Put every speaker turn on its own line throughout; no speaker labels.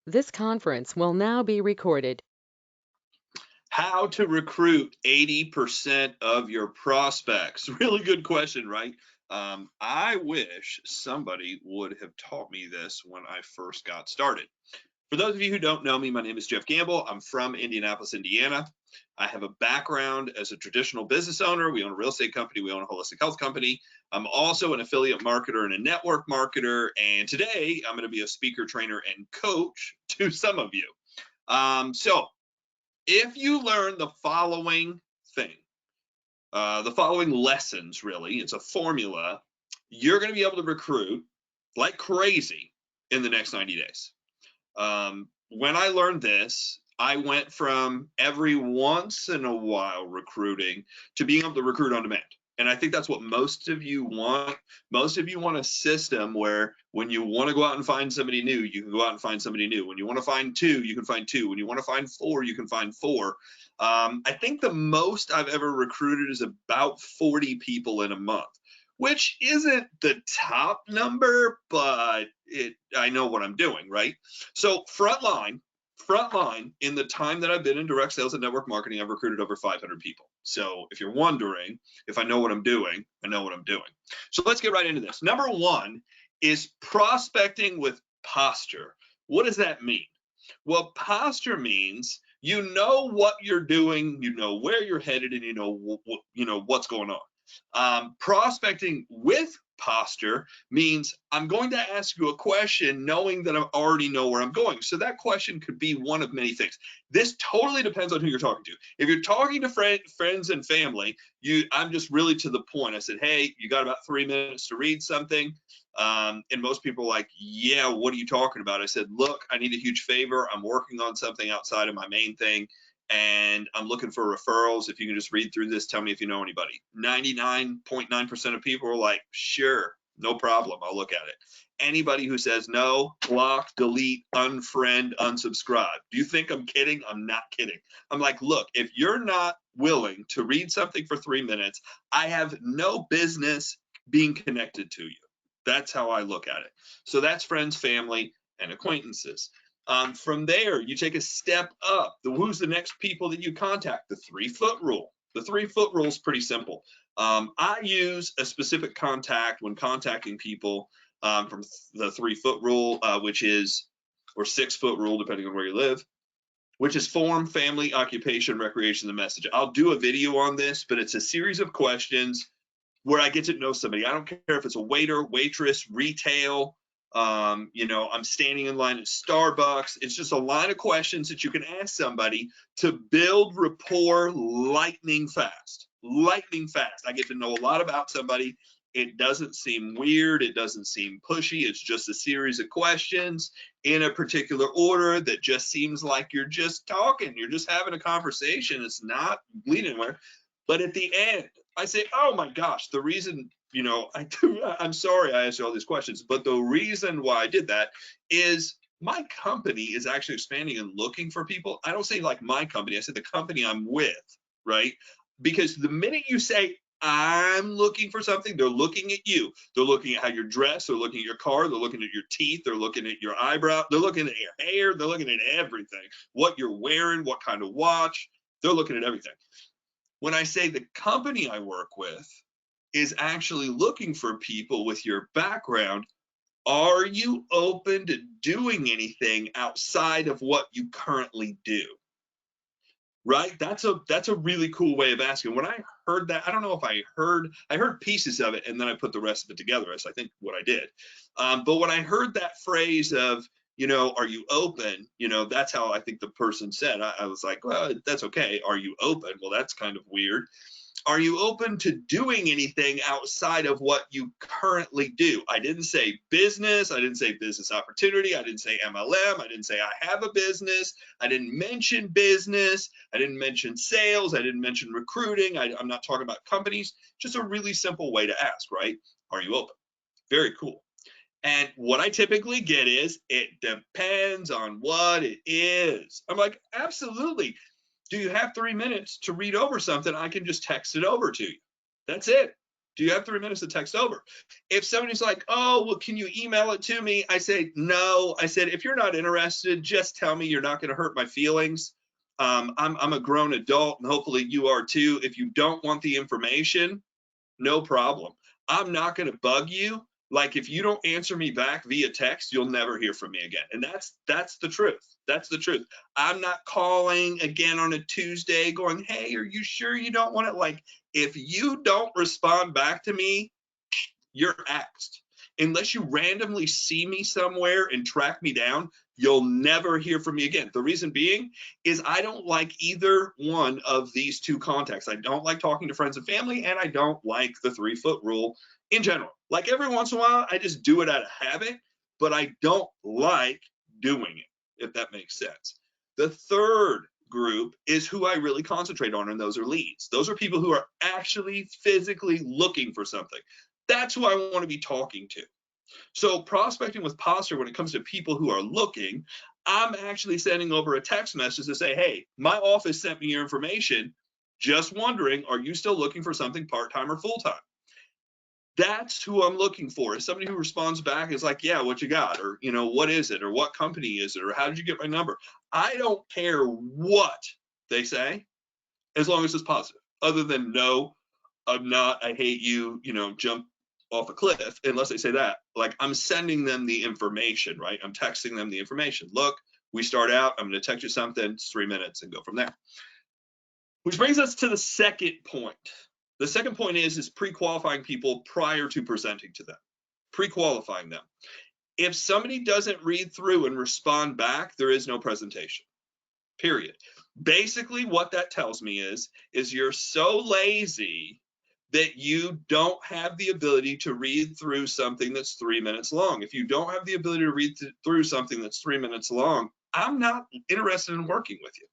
This conference will now be recorded.
How to recruit 80% of your prospects? Really good question, right? I wish somebody would have taught me this when I first got started. For those of you who don't know me, my name is Jeff Gamble. I'm from Indianapolis, Indiana. I have a background as a traditional business owner. We own a real estate company. We own a holistic health company. I'm also an affiliate marketer and a network marketer. And today I'm going to be a speaker, trainer, and coach to some of you. So if you learn the following thing, the following lessons, really, it's a formula, you're going to be able to recruit like crazy in the next 90 days. When I learned this, I went from every once in a while recruiting to being able to recruit on demand. And I think that's what most of you want. Most of you want a system where when you want to go out and find somebody new, you can go out and find somebody new. When you want to find two, you can find two. When you want to find four, you can find four. I think the most I've ever recruited is about 40 people in a month, which isn't the top number, but I know what I'm doing, right? So frontline in the time that I've been in direct sales and network marketing, I've recruited over 500 people. So if you're wondering if I know what I'm doing, I know what I'm doing. So let's get right into this. Number one is prospecting with posture. What does that mean? Well, posture means you know what you're doing, you know where you're headed, and you know what's going on. Prospecting with posture means I'm going to ask you a question knowing that I already know where I'm going. So that question could be one of many things. This totally depends on who you're talking to. If you're talking to friends and family, I'm just really to the point. I said, hey, you got about 3 minutes to read something. And most people are like, yeah, what are you talking about? I said, look, I need a huge favor. I'm working on something outside of my main thing, and I'm looking for referrals. If you can just read through this, tell me if you know anybody. 99.9% of people are like, sure, no problem. I'll look at it. Anybody who says no, block, delete, unfriend, unsubscribe. Do you think I'm kidding? I'm not kidding. I'm like, look, if you're not willing to read something for 3 minutes, I have no business being connected to you. That's how I look at it. So that's friends, family, and acquaintances. From there, you take a step up. Who's the next people that you contact? The 3-foot rule. The 3-foot rule is pretty simple. I use a specific contact when contacting people from the 3-foot rule, which is, or 6-foot rule, depending on where you live, which is form, family, occupation, recreation, the message. I'll do a video on this, but it's a series of questions where I get to know somebody. I don't care if it's a waiter, waitress, retail, I'm standing in line at Starbucks. It's just a line of questions that you can ask somebody to build rapport lightning fast. Lightning fast. I get to know a lot about somebody. It doesn't seem weird. It doesn't seem pushy. It's just a series of questions in a particular order that just seems like you're just talking. You're just having a conversation. It's not leading anywhere. But at the end, I say, oh my gosh, the reason, I'm sorry I asked you all these questions, but the reason why I did that is my company is actually expanding and looking for people. I don't say like my company, I say the company I'm with, right? Because the minute you say, I'm looking for something, they're looking at you. They're looking at how you're dressed. They're looking at your car. They're looking at your teeth. They're looking at your eyebrow. They're looking at your hair. They're looking at everything. What you're wearing, what kind of watch. They're looking at everything. When I say the company I work with is actually looking for people with your background, are you open to doing anything outside of what you currently do? Right? That's a really cool way of asking. When I heard that, I don't know if I heard pieces of it and then I put the rest of it together. That's I think what I did. But when I heard that phrase of, are you open? That's how I think the person said. I was like, well, that's okay. Are you open? Well, that's kind of weird. Are you open to doing anything outside of what you currently do? I didn't say business. I didn't say business opportunity. I didn't say MLM. I didn't say I have a business. I didn't mention business. I didn't mention sales. I didn't mention recruiting. I'm not talking about companies. Just a really simple way to ask, right? Are you open? Very cool. And what I typically get is, it depends on what it is. I'm like, absolutely. Do you have 3 minutes to read over something? I can just text it over to you. That's it. Do you have 3 minutes to text over? If somebody's like, oh, well, can you email it to me? I say, no. I said, if you're not interested, just tell me. You're not going to hurt my feelings. I'm a grown adult, and hopefully you are too. If you don't want the information, no problem. I'm not going to bug you. Like, if you don't answer me back via text, you'll never hear from me again. And that's the truth. That's the truth. I'm not calling again on a Tuesday going, hey, are you sure you don't want it? Like, if you don't respond back to me, you're axed. Unless you randomly see me somewhere and track me down, you'll never hear from me again. The reason being is I don't like either one of these two contacts. I don't like talking to friends and family, and I don't like the 3-foot rule in general. Like, every once in a while, I just do it out of habit, but I don't like doing it, if that makes sense. The third group is who I really concentrate on, and those are leads. Those are people who are actually physically looking for something. That's who I want to be talking to. So prospecting with Posture, when it comes to people who are looking, I'm actually sending over a text message to say, hey, my office sent me your information. Just wondering, are you still looking for something part-time or full-time? That's who I'm looking for. Is somebody who responds back is like, yeah, what you got? Or, what is it? Or what company is it? Or how did you get my number? I don't care what they say, as long as it's positive. Other than, no, I'm not, I hate you, jump off a cliff, unless they say that. Like, I'm sending them the information, right? I'm texting them the information. Look, we start out, I'm going to text you something, it's 3 minutes, and go from there. Which brings us to the second point. The second point is pre-qualifying people prior to presenting to them, pre-qualifying them. If somebody doesn't read through and respond back, there is no presentation, period. Basically, what that tells me is you're so lazy that you don't have the ability to read through something that's 3 minutes long. If you don't have the ability to read through something that's 3 minutes long, I'm not interested in working with you,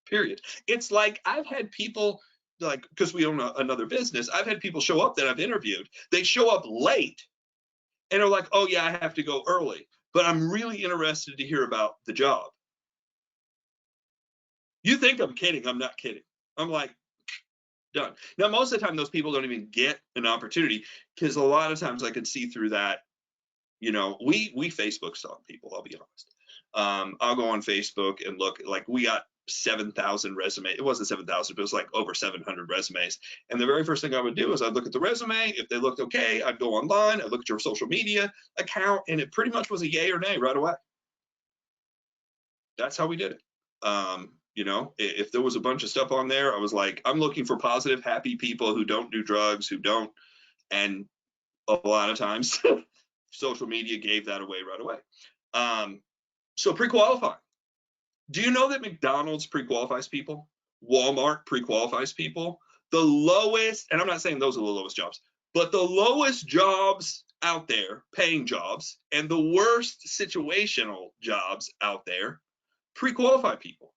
period. It's like, I've had people, like, because we own another business, I've had people show up that I've interviewed. They show up late and are like, oh yeah, I have to go early, but I'm really interested to hear about the job. You think I'm kidding? I'm not kidding. I'm like, done. Now, most of the time, those people don't even get an opportunity, because a lot of times I could see through that. We Facebook stalk people, I'll be honest. I'll go on Facebook and look, like, we got 7,000 resumes. It wasn't 7,000, but it was like over 700 resumes. And the very first thing I would do is I'd look at the resume. If they looked okay, I'd go online, I'd look at your social media account, and it pretty much was a yay or nay right away. That's how we did it. If there was a bunch of stuff on there, I was like, I'm looking for positive, happy people who don't do drugs, and a lot of times social media gave that away right away. So pre-qualifying. Do you know that McDonald's pre-qualifies people? Walmart pre-qualifies people? The lowest, and I'm not saying those are the lowest jobs, but the lowest jobs out there, paying jobs, and the worst situational jobs out there, pre-qualify people.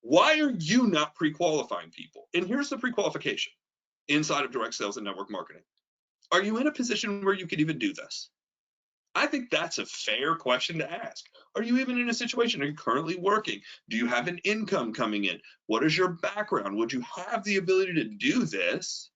Why are you not pre-qualifying people? And here's the pre-qualification inside of direct sales and network marketing. Are you in a position where you could even do this? I think that's a fair question to ask. Are you even in a situation? Are you currently working? Do you have an income coming in? What is your background? Would you have the ability to do this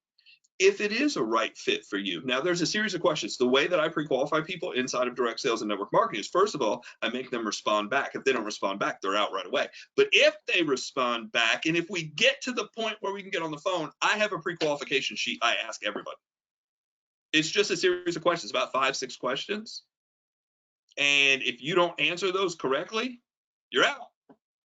if it is a right fit for you? Now, there's a series of questions. The way that I pre-qualify people inside of direct sales and network marketing is, first of all, I make them respond back. If they don't respond back, they're out right away. But if they respond back, and if we get to the point where we can get on the phone, I have a pre-qualification sheet I ask everybody. It's just a series of questions, about 5-6 questions. And if you don't answer those correctly, you're out.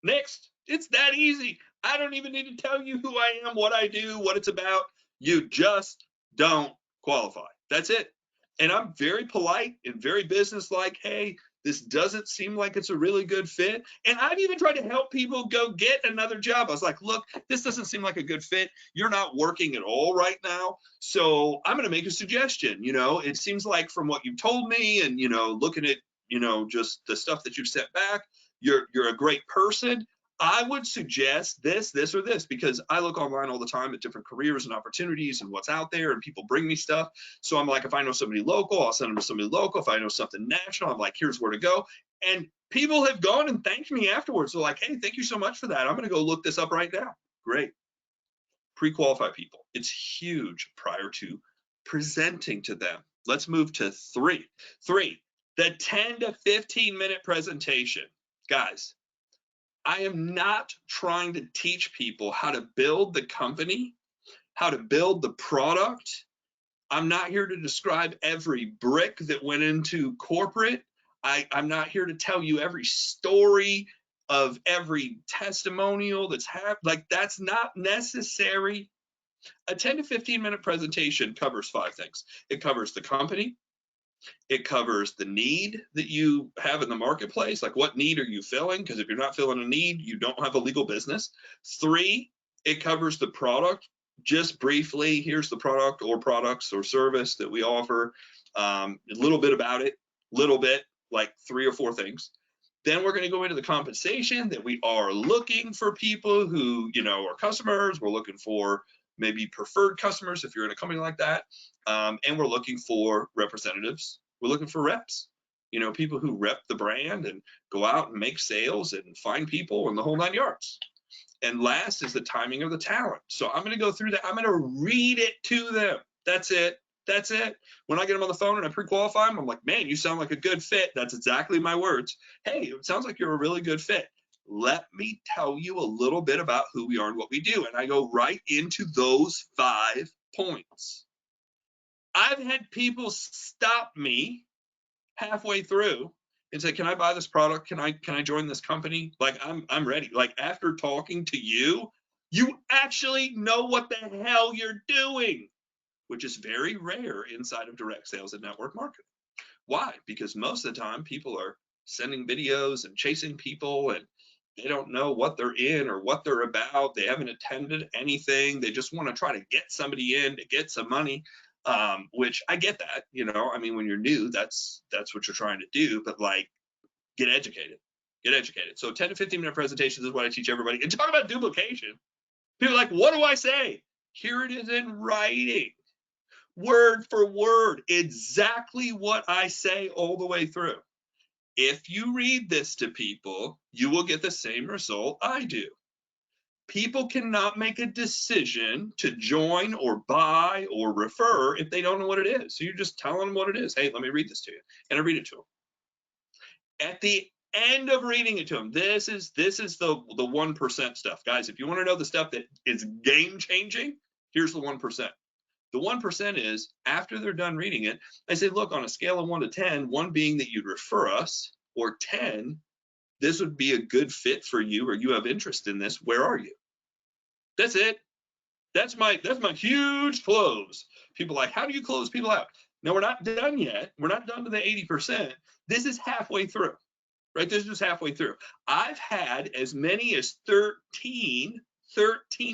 Next. It's that easy. I don't even need to tell you who I am, what I do, what it's about. You just don't qualify. That's it. And I'm very polite and very businesslike. Hey, this doesn't seem like it's a really good fit. And I've even tried to help people go get another job. I was like, look, this doesn't seem like a good fit. You're not working at all right now. So I'm going to make a suggestion. It seems like, from what you've told me and, looking at, just the stuff that you've sent back, you're a great person. I would suggest this, or this, because I look online all the time at different careers and opportunities and what's out there, and people bring me stuff. So I'm like, if I know somebody local, I'll send them to somebody local. If I know something national, I'm like, here's where to go. And people have gone and thanked me afterwards. They're like, hey, thank you so much for that. I'm going to go look this up right now. Great. Pre-qualify people. It's huge prior to presenting to them. Let's move to three. The 10 to 15 minute presentation. Guys, I am not trying to teach people how to build the company, how to build the product. I'm not here to describe every brick that went into corporate. I'm not here to tell you every story of every testimonial that's happened. Like, that's not necessary. A 10 to 15 minute presentation covers 5 things. It covers the company. It covers the need that you have in the marketplace. Like, what need are you filling? Because if you're not filling a need, you don't have a legal business. 3, it covers the product. Just briefly, here's the product or products or service that we offer. A little bit about it, like 3 or 4 things. Then we're going to go into the compensation, that we are looking for people who, are customers. We're looking for maybe preferred customers if you're in a company like that. And we're looking for representatives. We're looking for reps, people who rep the brand and go out and make sales and find people and the whole 9 yards. And last is the timing of the talent. So I'm going to go through that. I'm going to read it to them. That's it. When I get them on the phone and I pre-qualify them, I'm like, man, you sound like a good fit. That's exactly my words. Hey, it sounds like you're a really good fit. Let me tell you a little bit about who we are and what we do. And I go right into those 5 points. I've had people stop me halfway through and say, can I buy this product? Can I join this company? Like, I'm ready. Like, after talking to you, you actually know what the hell you're doing, which is very rare inside of direct sales and network marketing. Why? Because most of the time people are sending videos and chasing people, and they don't know what they're in or what they're about. They haven't attended anything. They just want to try to get somebody in to get some money. Which I get that, when you're new, that's what you're trying to do, but like, get educated. So 10 to 15 minute presentations is what I teach everybody. And talk about duplication. People are like, what do I say? Here it is in writing, word for word, exactly what I say all the way through. If you read this to people, you will get the same result I do. People cannot make a decision to join or buy or refer if they don't know what it is. So you're just telling them what it is. Hey, let me read this to you. And I read it to them. At the end of reading it to them, this is the 1% stuff. Guys, if you want to know the stuff that is game changing, here's the 1%. The 1% is, after they're done reading it, I say, look, on a scale of 1 to 10, 1 being that you'd refer us, or 10, this would be a good fit for you, or you have interest in this. Where are you? That's it. That's my huge close. People are like, how do you close people out? No, we're not done yet. We're not done to the 80%. This is halfway through, right? This is halfway through. I've had as many as 13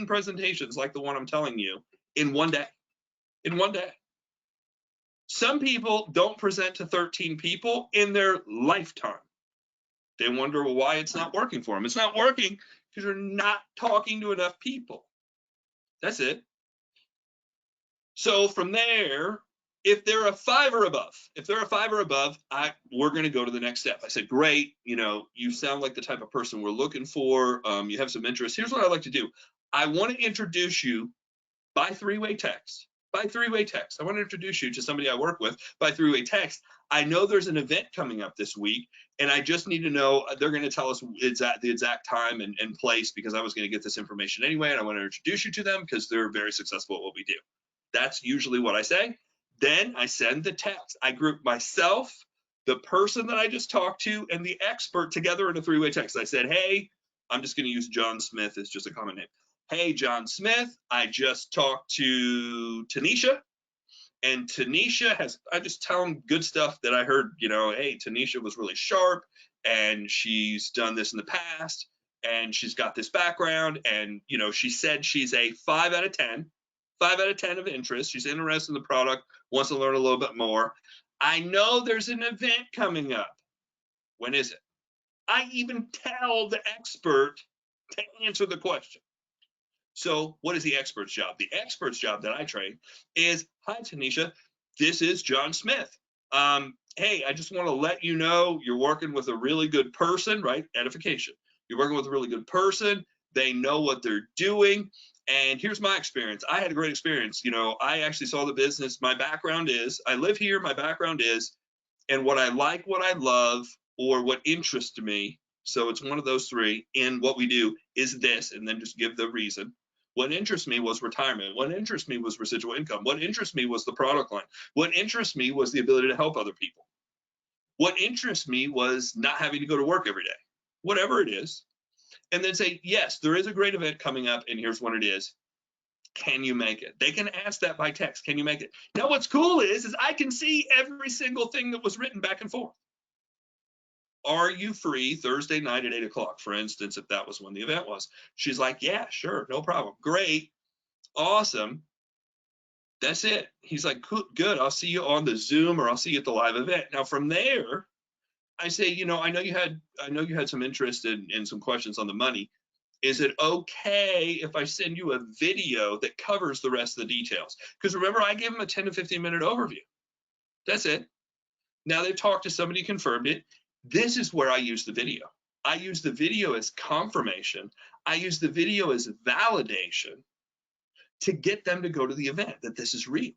presentations like the one I'm telling you in one day. Some people don't present to 13 people in their lifetime. They wonder, well, why it's not working for them. It's not working because you're not talking to enough people. That's it. So from there, if they're a 5 or above, we're going to go to the next step. I said, great, you sound like the type of person we're looking for. You have some interest. Here's what I like to do. I want to introduce you by 3-way text. I want to introduce you to somebody I work with by 3-way text. I know there's an event coming up this week, and I just need to know, they're going to tell us the exact time and place, because I was going to get this information anyway, and I want to introduce you to them because they're very successful at what we do. That's usually what I say. Then I send the text. I group myself, the person that I just talked to, and the expert together in a 3-way text. I said, hey, I'm just going to use John Smith as just a common name. Hey, John Smith, I just talked to Tanisha, and Tanisha I just tell them good stuff that I heard, hey, Tanisha was really sharp, and she's done this in the past, and she's got this background, and, she said she's a 5 out of 10 of interest. She's interested in the product, wants to learn a little bit more. I know there's an event coming up. When is it? I even tell the expert to answer the question. So what is the expert's job? The expert's job that I train is, hi, Tanisha, this is John Smith. Hey, I just want to let you know you're working with a really good person, right? Edification. You're working with a really good person. They know what they're doing. And here's my experience. I had a great experience. You know, I actually saw the business. My background is, I live here, my background is, and what I like, what I love, or what interests me. So it's one of those three. And what we do is this, and then just give the reason. What interests me was retirement. What interests me was residual income. What interests me was the product line. What interests me was the ability to help other people. What interests me was not having to go to work every day, whatever it is. And then say, yes, there is a great event coming up, and here's what it is. Can you make it? They can ask that by text. Can you make it? Now, what's cool is I can see every single thing that was written back and forth. Are you free Thursday night at 8 o'clock, for instance, if that was when the event was? She's like, yeah, sure, no problem. Great, awesome. That's it. He's like, good, I'll see you on the Zoom, or I'll see you at the live event. Now, from there, I say, you know, I know you had some interest in some questions on the money. Is it okay if I send you a video that covers the rest of the details? Because remember, I gave them a 10 to 15 minute overview. That's it. Now they've talked to somebody, confirmed it. This is where I use the video. I use the video as confirmation. I use the video as validation to get them to go to the event, that this is real.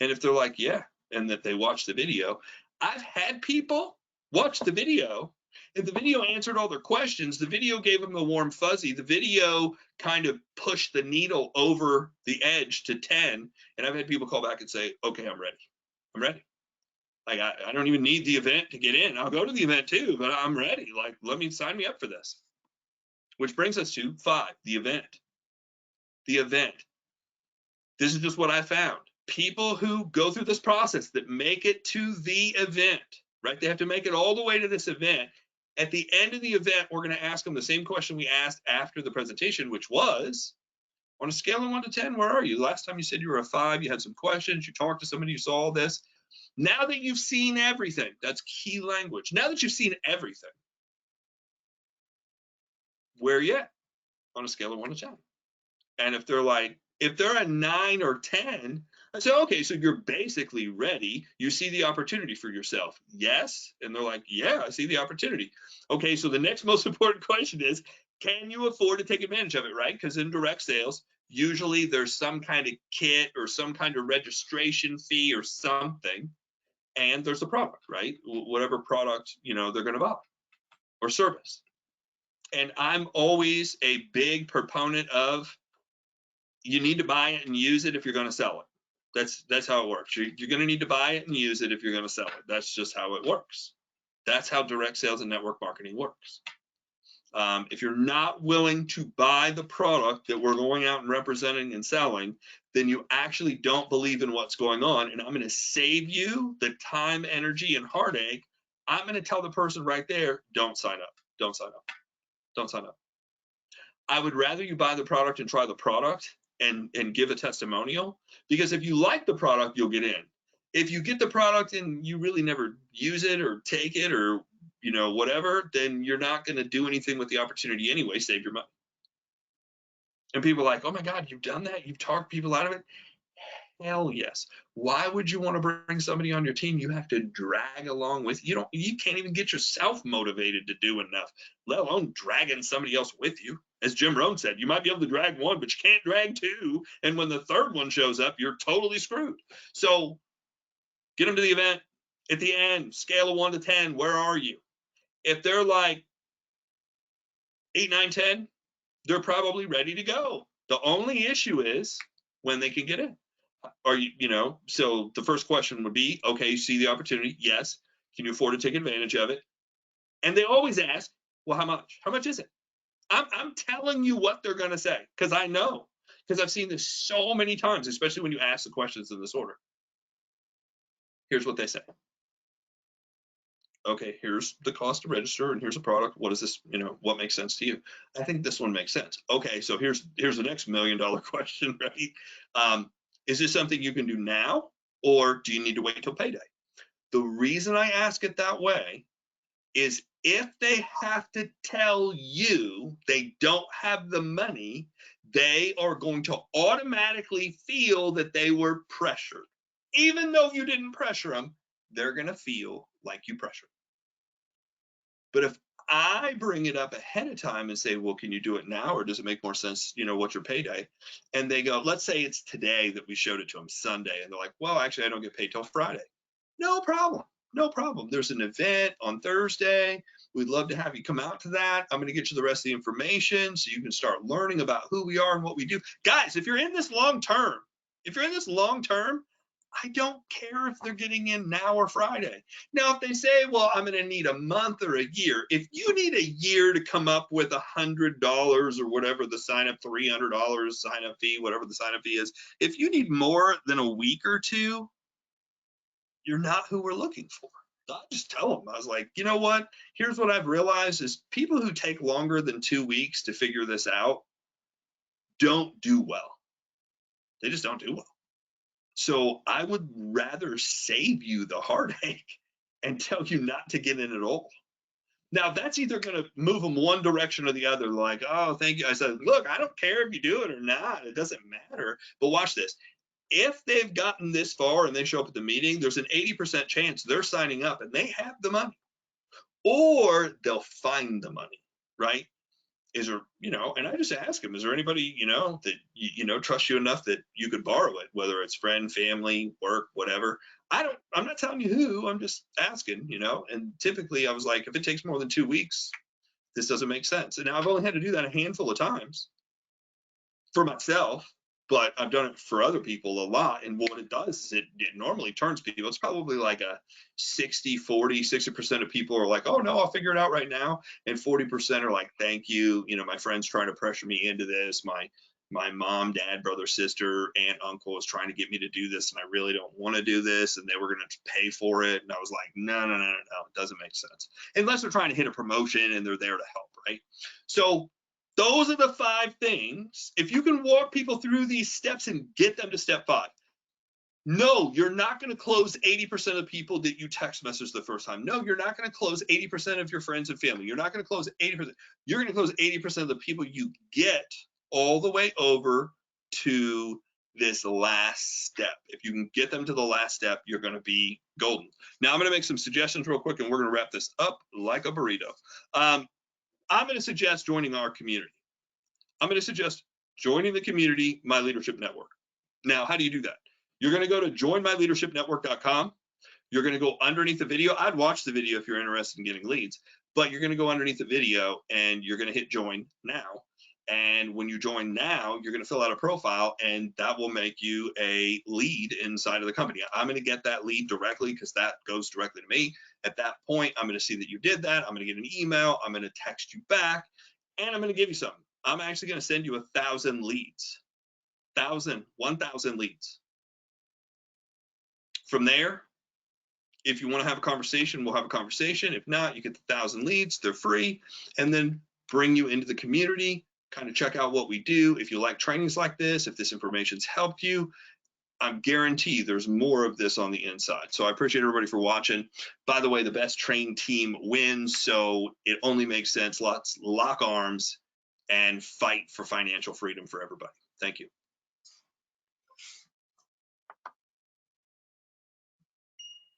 And if they're like, yeah, and that they watch the video, I've had people watch the video, and the video answered all their questions. The video gave them the warm fuzzy. The video kind of pushed the needle over the edge to 10. And I've had people call back and say, okay, I'm ready. I'm ready. Like, I don't even need the event to get in. I'll go to the event too, but I'm ready. Like, let me sign me up for this. Which brings us to 5, the event. The event. This is just what I found. People who go through this process that make it to the event, right? They have to make it all the way to this event. At the end of the event, we're going to ask them the same question we asked after the presentation, which was, on a scale of 1 to 10, where are you? Last time you said you were a 5, you had some questions, you talked to somebody, you saw all this. Now that you've seen everything, that's key language. Now that you've seen everything, where are you at on a scale of 1 to 10? And if they're a 9 or 10, I say, okay, so you're basically ready. You see the opportunity for yourself. Yes. And they're like, yeah, I see the opportunity. Okay, so the next most important question is, can you afford to take advantage of it, right? Because in direct sales, usually there's some kind of kit or some kind of registration fee or something. And there's the product, right? Whatever product, you know, they're going to buy or service. And I'm always a big proponent of, you need to buy it and use it if you're going to sell it. That's how it works. You're going to need to buy it and use it if you're going to sell it. That's just how it works. That's how direct sales and network marketing works. If you're not willing to buy the product that we're going out and representing and selling, then you actually don't believe in what's going on. And I'm going to save you the time, energy, and heartache. I'm going to tell the person right there, don't sign up. Don't sign up. Don't sign up. I would rather you buy the product and try the product and give a testimonial, because if you like the product, you'll get in. If you get the product and you really never use it or take it or, you know, whatever, then you're not going to do anything with the opportunity anyway. Save your money. And people are like, oh my God, you've done that? You've talked people out of it? Hell yes. Why would you want to bring somebody on your team you have to drag along with? You can't even get yourself motivated to do enough, let alone dragging somebody else with you. As Jim Rohn said, you might be able to drag one, but you can't drag two. And when the third one shows up, you're totally screwed. So get them to the event. At the end, scale of 1 to 10, where are you? If they're like 8, 9, 10, they're probably ready to go. The only issue is when they can get in. Are you know, so the first question would be, okay, you see the opportunity? Yes. Can you afford to take advantage of it? And they always ask, well, how much? How much is it? I'm telling you what they're going to say, because I know, because I've seen this so many times, especially when you ask the questions in this order. Here's what they say. Okay, here's the cost to register, and here's a product. What is this? You know, what makes sense to you? I think this one makes sense. Okay, so here's the next $1 million question, right? Is this something you can do now, or do you need to wait till payday? The reason I ask it that way is if they have to tell you they don't have the money, they are going to automatically feel that they were pressured. Even though you didn't pressure them, they're going to feel like you pressured. But if I bring it up ahead of time and say, well, can you do it now? Or does it make more sense? What's your payday? And they go, let's say it's today that we showed it to them, Sunday. And they're like, well, actually, I don't get paid till Friday. No problem. No problem. There's an event on Thursday. We'd love to have you come out to that. I'm going to get you the rest of the information so you can start learning about who we are and what we do. Guys, if you're in this long term, I don't care if they're getting in now or Friday. Now, if they say, well, I'm going to need a month or a year, if you need a year to come up with $100 or whatever the sign up, $300 sign up fee, whatever the sign up fee is, if you need more than a week or two, you're not who we're looking for. I just tell them, I was like, you know what? Here's what I've realized is people who take longer than 2 weeks to figure this out don't do well. They just don't do well. So I would rather save you the heartache and tell you not to get in at all. Now, that's either going to move them one direction or the other. Like, oh, thank you. I said, look, I don't care if you do it or not. It doesn't matter. But watch this. If they've gotten this far and they show up at the meeting, there's an 80% chance they're signing up and they have the money, or they'll find the money, right? Is there, and I just ask them, is there anybody, that, trusts you enough that you could borrow it, whether it's friend, family, work, whatever. I'm not telling you who, I'm just asking, and typically I was like, if it takes more than 2 weeks, this doesn't make sense. And now I've only had to do that a handful of times for myself, but I've done it for other people a lot. And what it does is it normally turns people. It's probably like a 60% of people are like, oh no, I'll figure it out right now. And 40% are like, thank you. My friend's trying to pressure me into this. My mom, dad, brother, sister, aunt, uncle is trying to get me to do this. And I really don't want to do this. And they were going to pay for it. And I was like, no, it doesn't make sense. Unless they're trying to hit a promotion and they're there to help, right? So those are the 5 things. If you can walk people through these steps and get them to step 5, no, you're not going to close 80% of the people that you text message the first time. No, you're not going to close 80% of your friends and family. You're not going to close 80%. You're going to close 80% of the people you get all the way over to this last step. If you can get them to the last step, you're going to be golden. Now, I'm going to make some suggestions real quick, and we're going to wrap this up like a burrito. I'm going to suggest joining our community. I'm going to suggest joining the community, My Leadership Network. Now, how do you do that? You're going to go to joinmyleadershipnetwork.com. You're going to go underneath the video. I'd watch the video if you're interested in getting leads, but you're going to go underneath the video and you're going to hit join now. And when you join now, you're going to fill out a profile and that will make you a lead inside of the company. I'm going to get that lead directly because that goes directly to me. At that point, I'm going to see that you did that. I'm going to get an email. I'm going to text you back and I'm going to give you something. I'm actually going to send you 1,000 leads, 1,000 leads. From there, if you want to have a conversation, we'll have a conversation. If not, you get the 1,000 leads. They're free. And then bring you into the community, kind of check out what we do. If you like trainings like this, if this information's helped you, I'm guaranteed there's more of this on the inside. So I appreciate everybody for watching. By the way, the best trained team wins. So it only makes sense. Let's lock arms and fight for financial freedom for everybody. Thank you.